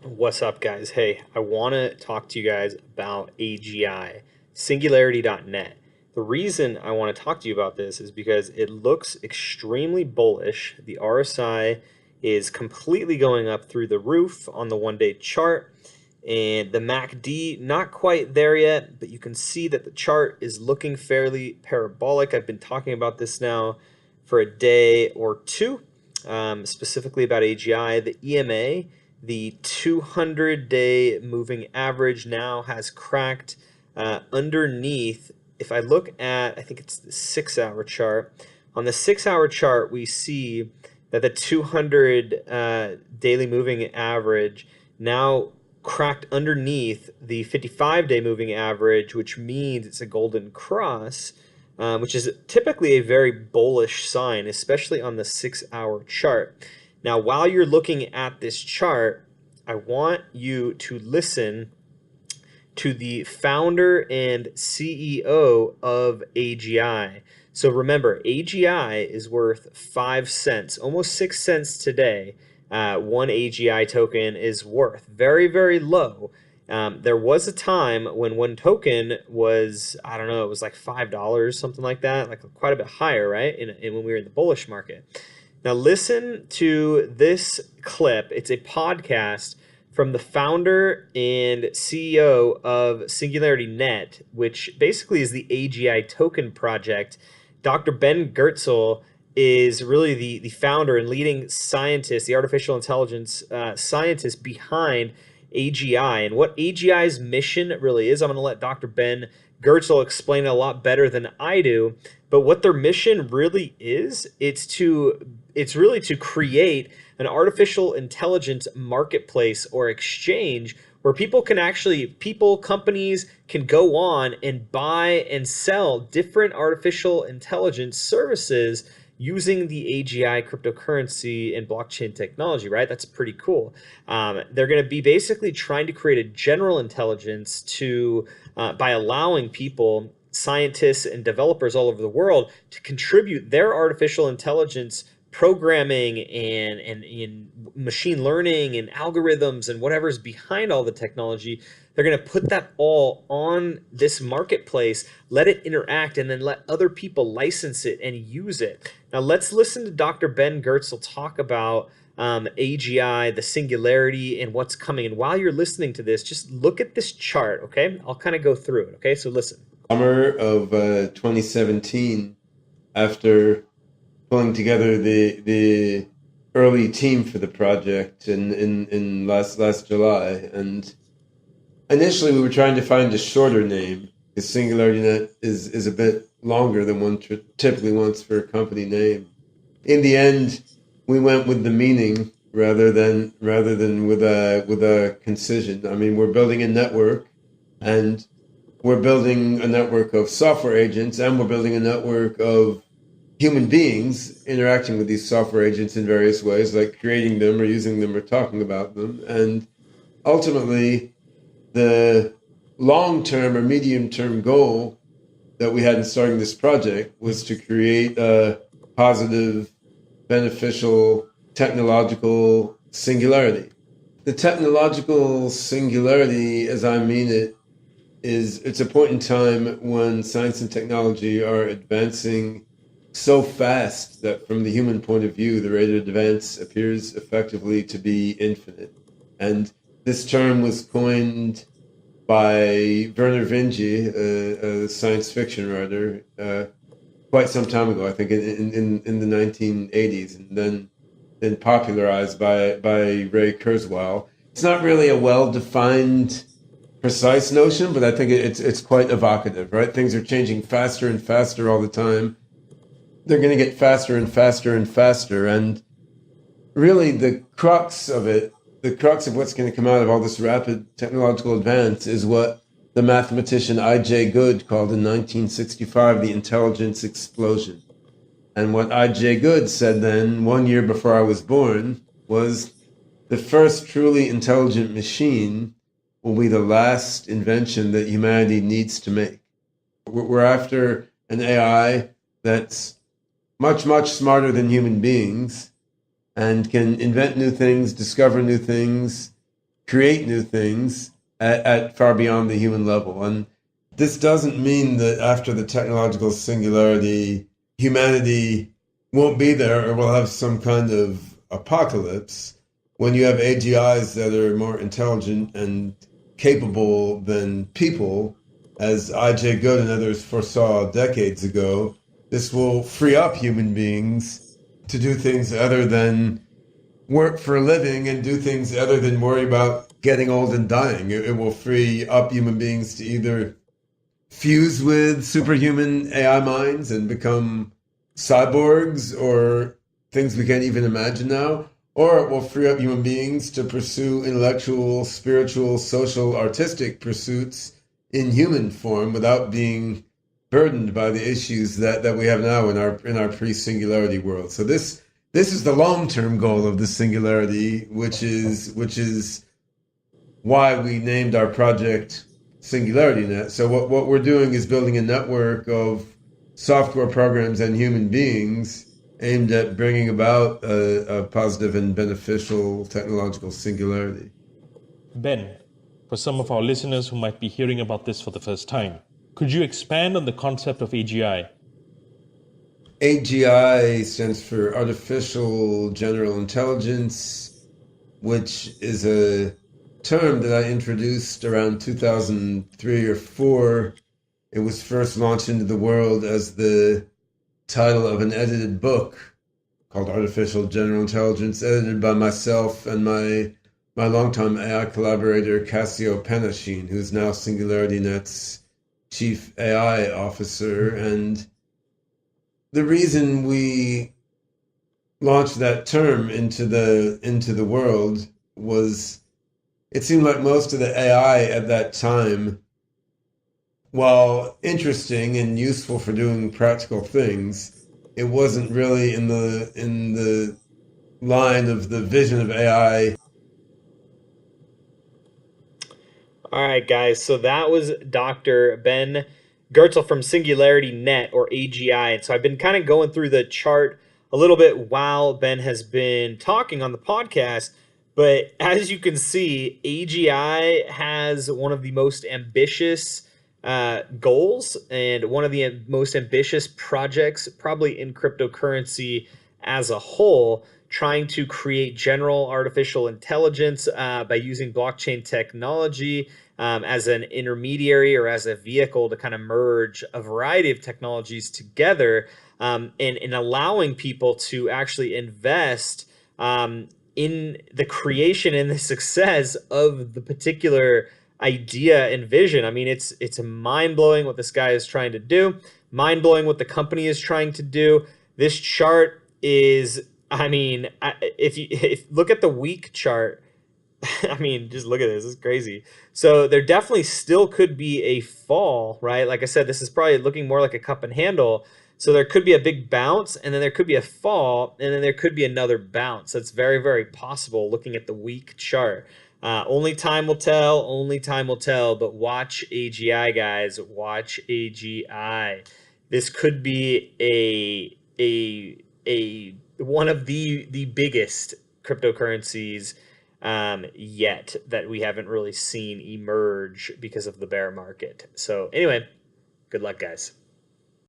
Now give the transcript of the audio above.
What's up, guys? Hey, I want to talk to you guys about AGI, Singularity.net. The reason I want to talk to you about this is because it looks extremely bullish. The RSI is completely going up through the roof on the 1 day chart, and the MACD not quite there yet, but you can see that the chart is looking fairly parabolic. I've been talking about this now for a day or two, specifically about AGI. The EMA, the 200-day moving average, now has cracked underneath. If I look at, I think it's the 6 hour chart. On the 6 hour chart, we see that the 200 daily moving average now cracked underneath the 55-day moving average, which means it's a golden cross, which is typically a very bullish sign, especially on the 6 hour chart. Now, while you're looking at this chart, I want you to listen to the founder and CEO of AGI. So remember, AGI is worth 5 cents, almost 6 cents today. One AGI token is worth very, very low. There was a time when one token was, I don't know, it was like $5, something like that, like quite a bit higher, right? When we were in the bullish market. Now listen to this clip. It's a podcast from the founder and CEO of Singularity Net, which basically is the AGI token project. Dr. Ben Goertzel is really the founder and leading scientist, the artificial intelligence scientist behind AGI. And what AGI's mission really is, I'm going to let Dr. Ben Goertzel explain it a lot better than I do. But what their mission really is, it's really to create an artificial intelligence marketplace or exchange where companies can go on and buy and sell different artificial intelligence services using the AGI cryptocurrency and blockchain technology, right? That's pretty cool. They're going to be basically trying to create a general intelligence by allowing people, scientists and developers all over the world, to contribute their artificial intelligence programming and in machine learning and algorithms and whatever's behind all the technology. They're going to put that all on this marketplace, let it interact, and then let other people license it and use it. Now let's listen to Dr. Ben Goertzel talk about AGI, the singularity, and what's coming. And while you're listening to this, just look at this chart, okay? I'll kind of go through it, okay? So listen. Summer of 2017, after pulling together the early team for the project in last July, and initially we were trying to find a shorter name because SingularityNet is a bit longer than one typically wants for a company name. In the end, we went with the meaning rather than with a concision. I mean, we're building a network, and we're building a network of software agents, and we're building a network of human beings interacting with these software agents in various ways, like creating them or using them or talking about them. And ultimately, the long-term or medium-term goal that we had in starting this project was to create a positive, beneficial, technological singularity. The technological singularity, as I mean it, it's a point in time when science and technology are advancing so fast that from the human point of view, the rate of advance appears effectively to be infinite. And this term was coined by Werner Vinge, a science fiction writer, quite some time ago, I think in the 1980s, and then popularized by Ray Kurzweil. It's not really a well-defined, precise notion, but I think it's quite evocative, right? Things are changing faster and faster all the time. They're going to get faster and faster and faster. And really the crux of what's going to come out of all this rapid technological advance is what the mathematician I.J. Good called in 1965 the intelligence explosion. And what I.J. Good said then, 1 year before I was born, was the first truly intelligent machine will be the last invention that humanity needs to make. We're after an AI that's much, much smarter than human beings and can invent new things, discover new things, create new things at far beyond the human level. And this doesn't mean that after the technological singularity, humanity won't be there or will have some kind of apocalypse. When you have AGIs that are more intelligent and capable than people, as I.J. Good and others foresaw decades ago, this will free up human beings to do things other than work for a living and do things other than worry about getting old and dying. It will free up human beings to either fuse with superhuman AI minds and become cyborgs or things we can't even imagine now, or it will free up human beings to pursue intellectual, spiritual, social, artistic pursuits in human form without being burdened by the issues that we have now in our pre-singularity world. So this is the long-term goal of the singularity, which is why we named our project SingularityNet. So what we're doing is building a network of software programs and human beings aimed at bringing about a positive and beneficial technological singularity. Ben, for some of our listeners who might be hearing about this for the first time, could you expand on the concept of AGI? AGI stands for Artificial General Intelligence, which is a term that I introduced around 2003 or 4. It was first launched into the world as the title of an edited book called Artificial General Intelligence, edited by myself and my longtime AI collaborator, Cassio Panashin, who's now SingularityNet's chief AI officer. And the reason we launched that term into the world was it seemed like most of the AI at that time, while interesting and useful for doing practical things, it wasn't really in the line of the vision of AI. All right, guys. So that was Dr. Ben Gertzel from Singularity Net, or AGI. And so I've been kind of going through the chart a little bit while Ben has been talking on the podcast. But as you can see, AGI has one of the most ambitious goals and one of the most ambitious projects, probably in cryptocurrency as a whole, trying to create general artificial intelligence by using blockchain technology as an intermediary or as a vehicle to kind of merge a variety of technologies together, and allowing people to actually invest in the creation and the success of the particular idea and vision. I mean, it's mind blowing what this guy is trying to do, mind blowing what the company is trying to do. This chart is, I mean, if look at the week chart, I mean, just look at this. It's crazy. So there definitely still could be a fall, right? Like I said, this is probably looking more like a cup and handle. So there could be a big bounce, and then there could be a fall, and then there could be another bounce. That's very, very possible looking at the week chart. Only time will tell. Only time will tell. But watch AGI, guys. Watch AGI. This could be a one of the biggest cryptocurrencies yet that we haven't really seen emerge because of the bear market. So anyway, good luck, guys.